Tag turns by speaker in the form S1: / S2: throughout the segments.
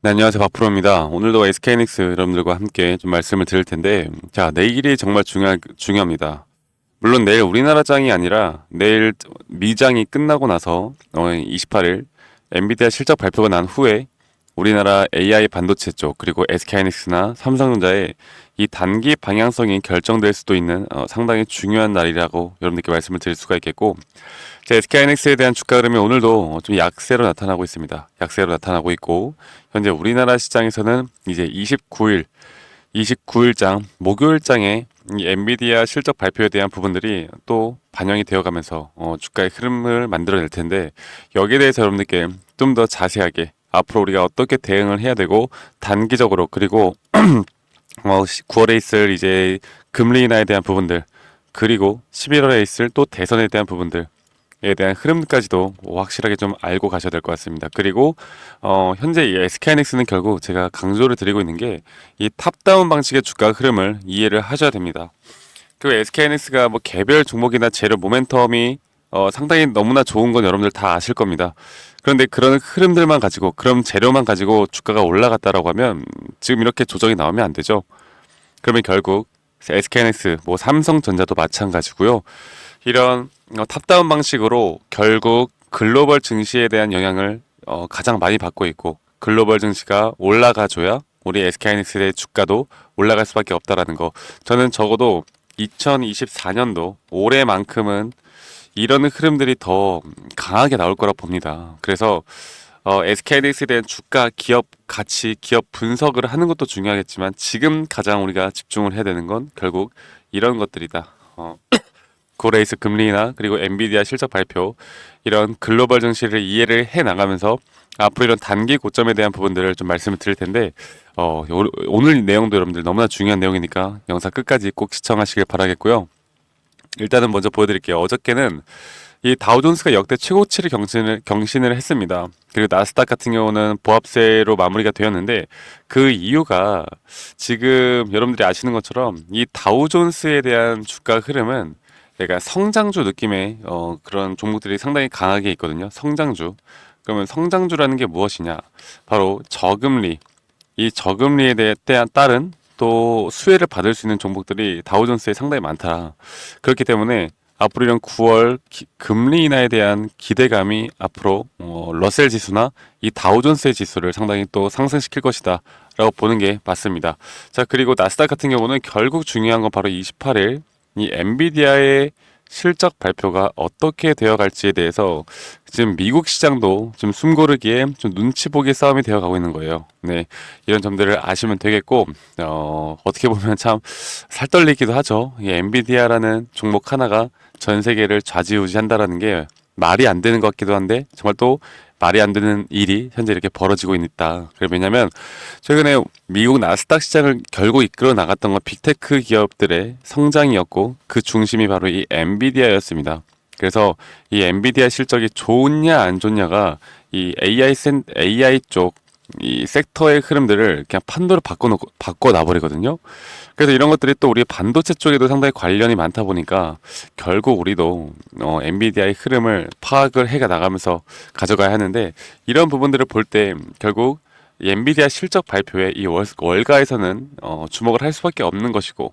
S1: 네, 안녕하세요. 박프로입니다. 오늘도 SK하이닉스 여러분들과 함께 좀 말씀을 드릴 텐데, 자, 내일이 정말 중요합니다. 물론 내일 우리나라장이 아니라 내일 미장이 끝나고 나서 28일 엔비디아 실적 발표가 난 후에 우리나라 AI 반도체 쪽 그리고 SK하이닉스나 삼성전자의 이 단기 방향성이 결정될 수도 있는 상당히 중요한 날이라고 여러분들께 말씀을 드릴 수가 있겠고, 자, SK하이닉스에 대한 주가 흐름이 오늘도 좀 약세로 나타나고 있습니다. 약세로 나타나고 있고, 현재 우리나라 시장에서는 이제 29일장 목요일장에 이 엔비디아 실적 발표에 대한 부분들이 또 반영이 되어가면서 주가의 흐름을 만들어낼 텐데, 여기에 대해서 여러분들께 좀 더 자세하게 앞으로 우리가 어떻게 대응을 해야 되고, 단기적으로 그리고 9월에 있을 이제 금리 인하에 대한 부분들, 그리고 11월에 있을 또 대선에 대한 부분들 에 대한 흐름까지도 확실하게 좀 알고 가셔야 될 것 같습니다. 그리고 현재 이 SK하이닉스는 결국 제가 강조를 드리고 있는 게 이 탑다운 방식의 주가 흐름을 이해를 하셔야 됩니다. 그리고 SK하이닉스가 뭐 개별 종목이나 재료 모멘텀이 상당히 너무나 좋은 건 여러분들 다 아실 겁니다. 그런데 그런 흐름들만 가지고, 그런 재료만 가지고 주가가 올라갔다라고 하면 지금 이렇게 조정이 나오면 안 되죠. 그러면 결국 SK하이닉스, 뭐 삼성전자도 마찬가지고요. 이런 탑다운 방식으로 결국 글로벌 증시에 대한 영향을 가장 많이 받고 있고, 글로벌 증시가 올라가줘야 우리 SK하이닉스의 주가도 올라갈 수밖에 없다라는 거. 저는 적어도 2024년도 올해만큼은 이런 흐름들이 더 강하게 나올 거라 봅니다. 그래서 SK하이닉스에 대한 주가, 기업 가치, 기업 분석을 하는 것도 중요하겠지만, 지금 가장 우리가 집중을 해야 되는 건 결국 이런 것들이다. 고레이스 금리나 그리고 엔비디아 실적 발표, 이런 글로벌 증시를 이해를 해 나가면서 앞으로 이런 단기 고점에 대한 부분들을 좀 말씀을 드릴 텐데, 오늘 내용도 여러분들 너무나 중요한 내용이니까 영상 끝까지 꼭 시청하시길 바라겠고요. 일단은 먼저 보여드릴게요. 어저께는 이 다우존스가 역대 최고치를 경신을 했습니다. 그리고 나스닥 같은 경우는 보합세로 마무리가 되었는데, 그 이유가 지금 여러분들이 아시는 것처럼 이 다우존스에 대한 주가 흐름은 약간 성장주 느낌의 그런 종목들이 상당히 강하게 있거든요. 성장주. 그러면 성장주라는 게 무엇이냐? 바로 저금리. 이 저금리에 따른 또 수혜를 받을 수 있는 종목들이 다우존스에 상당히 많다. 그렇기 때문에 앞으로 이런 9월 금리 인하에 대한 기대감이 앞으로 러셀 지수나 이 다우존스의 지수를 상당히 또 상승시킬 것이다 라고 보는 게 맞습니다. 자, 그리고 나스닥 같은 경우는 결국 중요한 건 바로 28일 이 엔비디아의 실적 발표가 어떻게 되어 갈지에 대해서 지금 미국 시장도 좀 숨고르기에 좀 눈치 보기 싸움이 되어 가고 있는 거예요. 네. 이런 점들을 아시면 되겠고, 어떻게 보면 참 살떨리기도 하죠. 이 엔비디아라는 종목 하나가 전 세계를 좌지우지한다라는 게 말이 안 되는 것 같기도 한데, 정말 또 말이 안 되는 일이 현재 이렇게 벌어지고 있다. 왜냐면 최근에 미국 나스닥 시장을 결국 이끌어 나갔던 건 빅테크 기업들의 성장이었고, 그 중심이 바로 이 엔비디아였습니다. 그래서 이 엔비디아 실적이 좋냐 안 좋냐가 이 AI 쪽 이 섹터의 흐름들을 그냥 판도를 바꿔 놔버리거든요. 그래서 이런 것들이 또 우리 반도체 쪽에도 상당히 관련이 많다 보니까 결국 우리도 엔비디아의 흐름을 파악을 해가 나가면서 가져가야 하는데, 이런 부분들을 볼 때 결국 이 엔비디아 실적 발표에 이 월가에서는 주목을 할 수밖에 없는 것이고,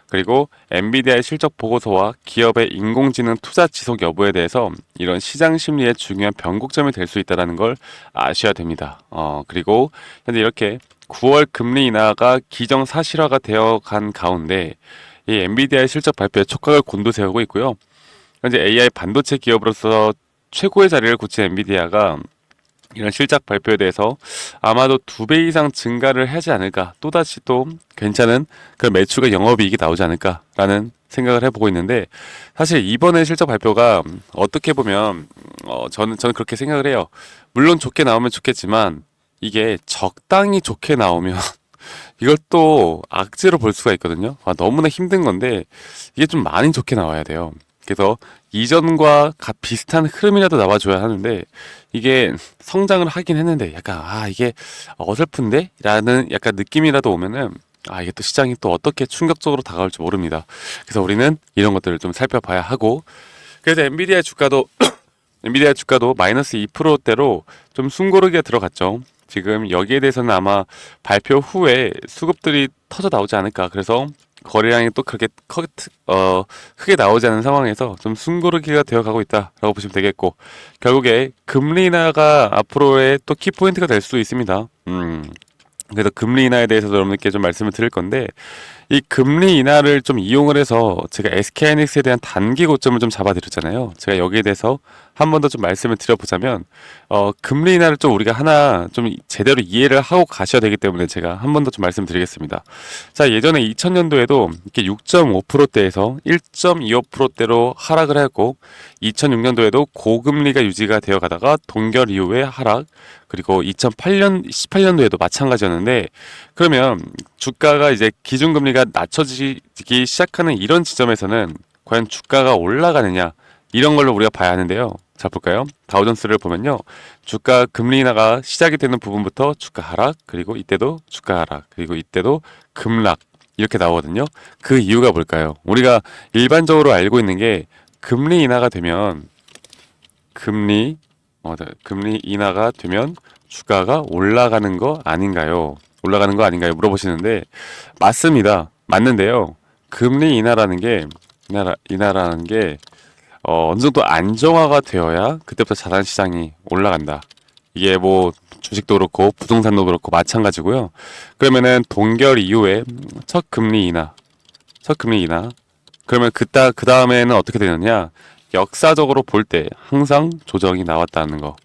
S1: 그리고 엔비디아의 실적 보고서와 기업의 인공지능 투자 지속 여부에 대해서 이런 시장 심리의 중요한 변곡점이 될 수 있다는 걸 아셔야 됩니다. 그리고 현재 이렇게 9월 금리 인하가 기정사실화가 되어 간 가운데 이 엔비디아의 실적 발표에 촉각을 곤두세우고 있고요. 현재 AI 반도체 기업으로서 최고의 자리를 굳힌 엔비디아가 이런 실적 발표에 대해서 아마도 2배 이상 증가를 하지 않을까, 또다시 또 괜찮은 그 매출과 영업이익이 나오지 않을까라는 생각을 해보고 있는데, 사실 이번에 실적 발표가 어떻게 보면 저는 그렇게 생각을 해요. 물론 좋게 나오면 좋겠지만, 이게 적당히 좋게 나오면 이걸 또 악재로 볼 수가 있거든요. 너무나 힘든 건데 이게 좀 많이 좋게 나와야 돼요. 그래서 이전과 비슷한 흐름이라도 나와줘야 하는데, 이게 성장을 하긴 했는데 약간 이게 어설픈데? 라는 약간 느낌이라도 오면은 이게 또 시장이 또 어떻게 충격적으로 다가올지 모릅니다. 그래서 우리는 이런 것들을 좀 살펴봐야 하고, 그래서 엔비디아 주가도 마이너스 2%대로 좀 숨고르기가 들어갔죠. 지금 여기에 대해서는 아마 발표 후에 수급들이 터져 나오지 않을까. 그래서 거래량이 또 그렇게 크게 나오지 않은 상황에서 좀 숨고르기가 되어 가고 있다라고 보시면 되겠고, 결국에 금리 인하가 앞으로의 또 키포인트가 될 수 있습니다. 그래서 금리 인하에 대해서 여러분들께 좀 말씀을 드릴 건데, 이 금리 인하를 좀 이용을 해서 제가 SK하이닉스에 대한 단기 고점을 좀 잡아드렸잖아요. 제가 여기에 대해서 한 번 더 좀 말씀을 드려보자면, 금리 인하를 좀 우리가 하나 좀 제대로 이해를 하고 가셔야 되기 때문에 제가 한 번 더 좀 말씀드리겠습니다. 자, 예전에 2000년도에도 이렇게 6.5%대에서 1.25%대로 하락을 했고, 2006년도에도 고금리가 유지가 되어 가다가 동결 이후에 하락, 그리고 18년도에도 마찬가지였는데, 그러면 주가가 이제 기준금리가 낮춰지기 시작하는 이런 지점에서는 과연 주가가 올라가느냐, 이런 걸로 우리가 봐야 하는데요. 자, 볼까요? 다우존스를 보면요, 주가 금리 인하가 시작이 되는 부분부터 주가 하락, 그리고 이때도 주가 하락, 그리고 이때도 급락, 이렇게 나오거든요. 그 이유가 뭘까요? 우리가 일반적으로 알고 있는 게 금리 인하가 되면 금리 인하가 되면 주가가 올라가는 거 아닌가요? 올라가는 거 아닌가요? 물어보시는데, 맞습니다. 맞는데요. 금리 인하라는 게 어느 정도 안정화가 되어야 그때부터 자산시장이 올라간다. 이게 뭐 주식도 그렇고 부동산도 그렇고 마찬가지고요. 그러면은 동결 이후에 첫 금리 인하. 그러면 그 다음에는 어떻게 되느냐? 역사적으로 볼 때 항상 조정이 나왔다는 거.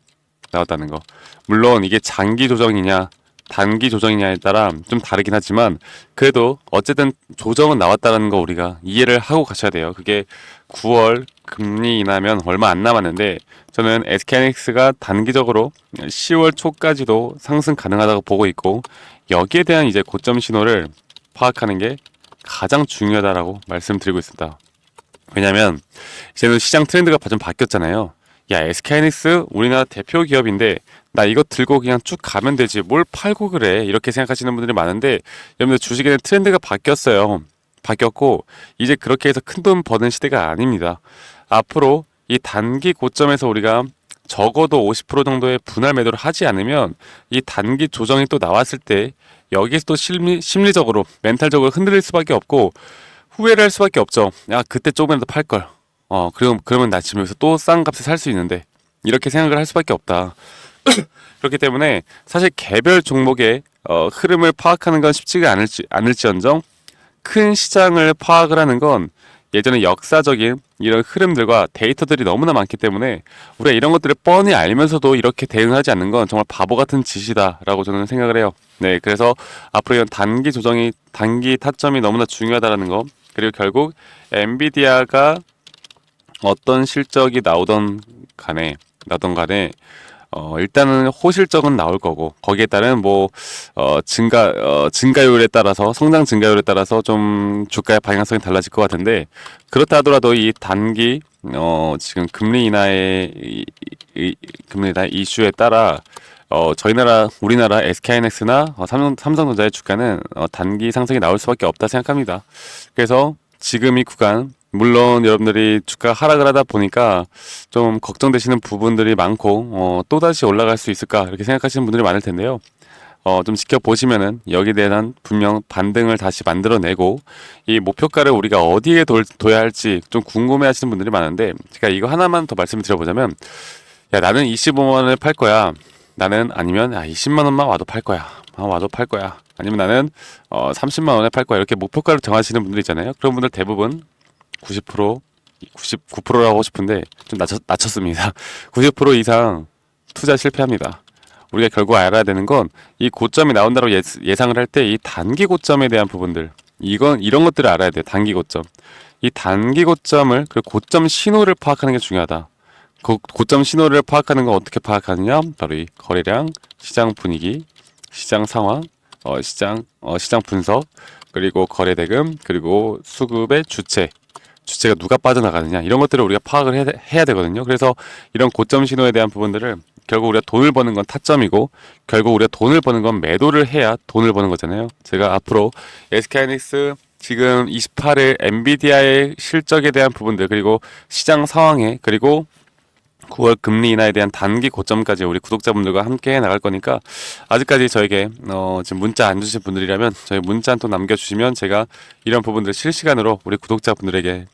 S1: 물론 이게 장기 조정이냐, 단기 조정이냐에 따라 좀 다르긴 하지만, 그래도 어쨌든 조정은 나왔다는 거 우리가 이해를 하고 가셔야 돼요. 그게 9월 금리 인하면 얼마 안 남았는데, 저는 SK하이닉스가 단기적으로 10월 초까지도 상승 가능하다고 보고 있고, 여기에 대한 이제 고점 신호를 파악하는 게 가장 중요하다라고 말씀드리고 있습니다. 왜냐면 이제는 시장 트렌드가 좀 바뀌었잖아요. 야, SK하이닉스 우리나라 대표 기업인데 나 이거 들고 그냥 쭉 가면 되지 뭘 팔고 그래, 이렇게 생각하시는 분들이 많은데, 여러분들 주식에는 트렌드가 바뀌었어요. 바뀌었고 이제 그렇게 해서 큰돈 버는 시대가 아닙니다. 앞으로 이 단기 고점에서 우리가 적어도 50% 정도의 분할 매도를 하지 않으면 이 단기 조정이 또 나왔을 때 여기서 또 심리적으로 멘탈적으로 흔들릴 수밖에 없고 후회를 할 수밖에 없죠. 야, 그때 조금이라도 팔 걸. 그러면 나 지금 여기서 또 싼 값에 살 수 있는데, 이렇게 생각을 할 수밖에 없다. 그렇기 때문에 사실 개별 종목의 흐름을 파악하는 건 쉽지가 않을지언정, 큰 시장을 파악을 하는 건 예전에 역사적인 이런 흐름들과 데이터들이 너무나 많기 때문에 우리가 이런 것들을 뻔히 알면서도 이렇게 대응하지 않는 건 정말 바보 같은 짓이다라고 저는 생각을 해요. 네, 그래서 앞으로 이런 단기 타점이 너무나 중요하다라는 거, 그리고 결국 엔비디아가 어떤 실적이 나오던 간에 일단은 호실적은 나올 거고, 거기에 따른 증가율에 따라서, 성장 증가율에 따라서 좀 주가의 방향성이 달라질 것 같은데, 그렇다 하더라도 이 단기, 지금 금리 인하의 이슈에 따라, 우리나라 SK하이닉스나 삼성전자의 주가는 단기 상승이 나올 수밖에 없다 생각합니다. 그래서 지금 이 구간, 물론 여러분들이 주가 하락을 하다 보니까 좀 걱정되시는 부분들이 많고, 또다시 올라갈 수 있을까 이렇게 생각하시는 분들이 많을 텐데요. 좀 지켜보시면은 여기에 대한 분명 반등을 다시 만들어내고, 이 목표가를 우리가 어디에 둬야 할지 좀 궁금해 하시는 분들이 많은데, 제가 이거 하나만 더 말씀을 드려보자면, 야, 나는 25만 원을 팔 거야. 아니면 20만 원만 와도 팔 거야. 와도 팔 거야. 아니면 나는 30만 원에 팔 거야. 이렇게 목표가를 정하시는 분들 있잖아요. 그런 분들 대부분 90%, 99%라고 하고 싶은데 좀 낮췄습니다. 90% 이상 투자 실패합니다. 우리가 결국 알아야 되는 건 이 고점이 나온다고 예상을 할 때 이 단기 고점에 대한 부분들, 이런 것들을 알아야 돼요. 단기 고점. 이 단기 고점을, 그리고 고점 신호를 파악하는 게 중요하다. 고점 신호를 파악하는 건 어떻게 파악하느냐? 바로 이 거래량, 시장 분위기, 시장 상황, 시장 분석, 그리고 거래 대금, 그리고 수급의 주체가 누가 빠져나가느냐, 이런 것들을 우리가 파악을 해야 되거든요. 그래서 이런 고점 신호에 대한 부분들을, 결국 우리가 돈을 버는 건 타점이고, 결국 우리가 돈을 버는 건 매도를 해야 돈을 버는 거잖아요. 제가 앞으로 SK하이닉스 지금 28일 엔비디아의 실적에 대한 부분들, 그리고 시장 상황에, 그리고 9월 금리 인하에 대한 단기 고점까지 우리 구독자분들과 함께 해 나갈 거니까 아직까지 저에게 지금 문자 안 주신 분들이라면 저희 문자 한 통 남겨주시면 제가 이런 부분들 실시간으로 우리 구독자분들에게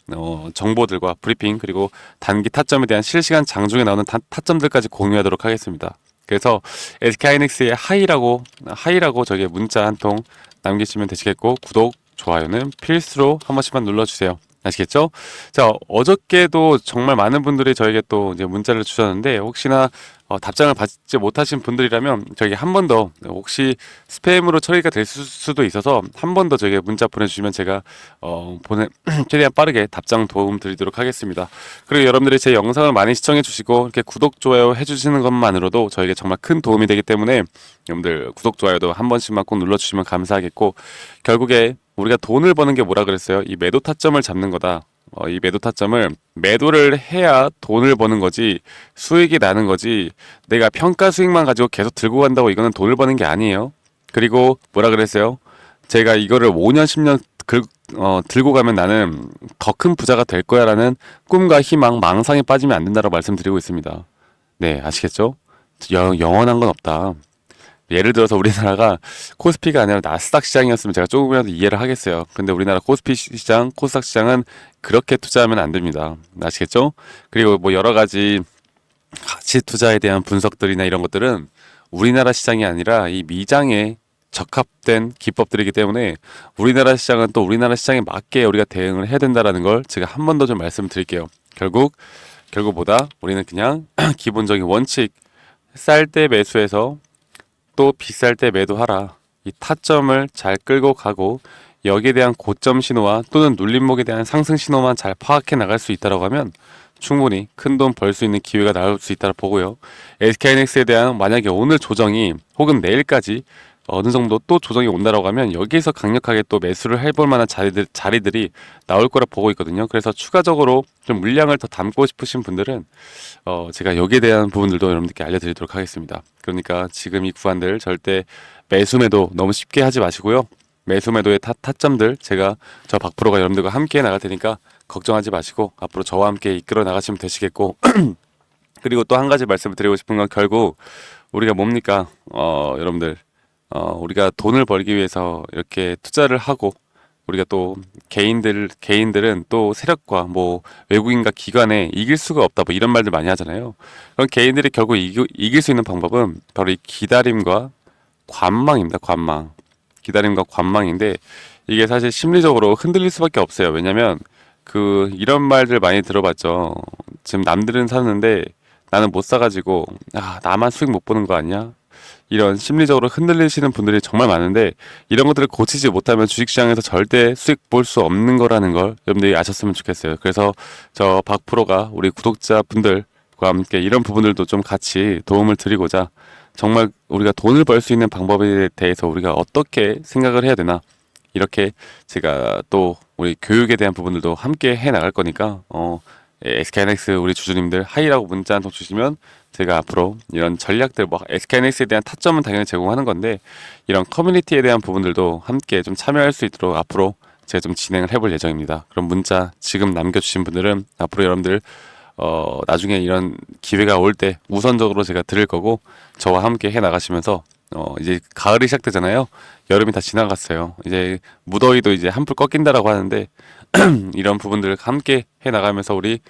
S1: 정보들과 브리핑 그리고 단기 타점에 대한 실시간 장중에 나오는 타점들까지 공유하도록 하겠습니다. 그래서 SK하이닉스의 하이라고 저기 문자 한 통 남기시면 되시겠고 구독, 좋아요는 필수로 한 번씩만 눌러주세요. 아시겠죠? 자, 어저께도 정말 많은 분들이 저에게 또 이제 문자를 주셨는데 혹시나 답장을 받지 못하신 분들이라면 저에게 한 번 더 혹시 스팸으로 처리가 될 수도 있어서 한 번 더 저에게 문자 보내주시면 제가 최대한 빠르게 답장 도움 드리도록 하겠습니다. 그리고 여러분들이 제 영상을 많이 시청해 주시고 이렇게 구독, 좋아요 해주시는 것만으로도 저에게 정말 큰 도움이 되기 때문에 여러분들 구독, 좋아요도 한 번씩만 꼭 눌러주시면 감사하겠고 결국에 우리가 돈을 버는 게 뭐라 그랬어요? 이 매도 타점을 잡는 거다. 이 매도 타점을 매도를 해야 돈을 버는 거지 수익이 나는 거지 내가 평가 수익만 가지고 계속 들고 간다고 이거는 돈을 버는 게 아니에요. 그리고 뭐라 그랬어요? 제가 이거를 5년 10년 들고 가면 나는 더 큰 부자가 될 거야 라는 꿈과 희망, 망상에 빠지면 안 된다고 말씀드리고 있습니다. 네, 아시겠죠? 영원한 건 없다. 예를 들어서 우리나라가 코스피가 아니라 나스닥 시장이었으면 제가 조금이라도 이해를 하겠어요. 근데 우리나라 코스피 시장, 코스닥 시장은 그렇게 투자하면 안 됩니다. 아시겠죠? 그리고 뭐 여러 가지 가치 투자에 대한 분석들이나 이런 것들은 우리나라 시장이 아니라 이 미장에 적합된 기법들이기 때문에 우리나라 시장은 또 우리나라 시장에 맞게 우리가 대응을 해야 된다라는 걸 제가 한 번 더 좀 말씀드릴게요. 결국보다 우리는 그냥 기본적인 원칙, 쌀 때 매수해서 또 비쌀 때 매도하라. 이 타점을 잘 끌고 가고 여기에 대한 고점 신호와 또는 눌림목에 대한 상승 신호만 잘 파악해 나갈 수 있다고 하면 충분히 큰 돈 벌 수 있는 기회가 나올 수 있다고 보고요. SK하이닉스에 대한 만약에 오늘 조정이 혹은 내일까지 어느 정도 또 조정이 온다라고 하면 여기에서 강력하게 또 매수를 해볼 만한 자리들이 나올 거라 보고 있거든요. 그래서 추가적으로 좀 물량을 더 담고 싶으신 분들은 제가 여기에 대한 부분들도 여러분들께 알려드리도록 하겠습니다. 그러니까 지금 이 구간들 절대 매수매도 너무 쉽게 하지 마시고요. 매수매도의 타점들 제가 저 박프로가 여러분들과 함께 나갈 테니까 걱정하지 마시고 앞으로 저와 함께 이끌어 나가시면 되시겠고 그리고 또 한 가지 말씀을 드리고 싶은 건 결국 우리가 뭡니까? 여러분들 우리가 돈을 벌기 위해서 이렇게 투자를 하고 우리가 또 개인들은 또 세력과 뭐 외국인과 기관에 이길 수가 없다 뭐 이런 말들 많이 하잖아요. 그런 개인들이 결국 이길 수 있는 방법은 바로 이 기다림과 관망입니다. 관망. 기다림과 관망인데 이게 사실 심리적으로 흔들릴 수밖에 없어요. 왜냐면 이런 말들 많이 들어봤죠. 지금 남들은 사는데 나는 못 사가지고 나만 수익 못 보는 거 아니야? 이런 심리적으로 흔들리시는 분들이 정말 많은데 이런 것들을 고치지 못하면 주식시장에서 절대 수익 볼 수 없는 거라는 걸 여러분들이 아셨으면 좋겠어요. 그래서 저 박프로가 우리 구독자분들과 함께 이런 부분들도 좀 같이 도움을 드리고자 정말 우리가 돈을 벌 수 있는 방법에 대해서 우리가 어떻게 생각을 해야 되나 이렇게 제가 또 우리 교육에 대한 부분들도 함께 해 나갈 거니까 SK하이닉스 우리 주주님들 하이라고 문자 한 통 주시면 제가 앞으로 이런 전략들 뭐 SK하이닉스에 대한 타점은 당연히 제공하는 건데 이런 커뮤니티에 대한 부분들도 함께 좀 참여할 수 있도록 앞으로 제가 좀 진행을 해볼 예정입니다. 그럼 문자 지금 남겨주신 분들은 앞으로 여러분들 나중에 이런 기회가 올 때 우선적으로 제가 드릴 거고 저와 함께 해 나가시면서 이제 가을이 시작되잖아요. 여름이 다 지나갔어요. 이제 무더위도 이제 한풀 꺾인다라고 하는데 이런 부분들을 함께 해 나가면서 우리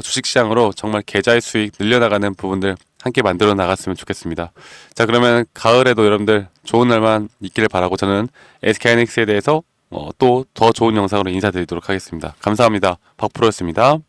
S1: 주식시장으로 정말 계좌의 수익 늘려나가는 부분들 함께 만들어 나갔으면 좋겠습니다. 자, 그러면 가을에도 여러분들 좋은 날만 있기를 바라고 저는 SK하이닉스에 대해서 또 더 좋은 영상으로 인사드리도록 하겠습니다. 감사합니다. 박프로였습니다.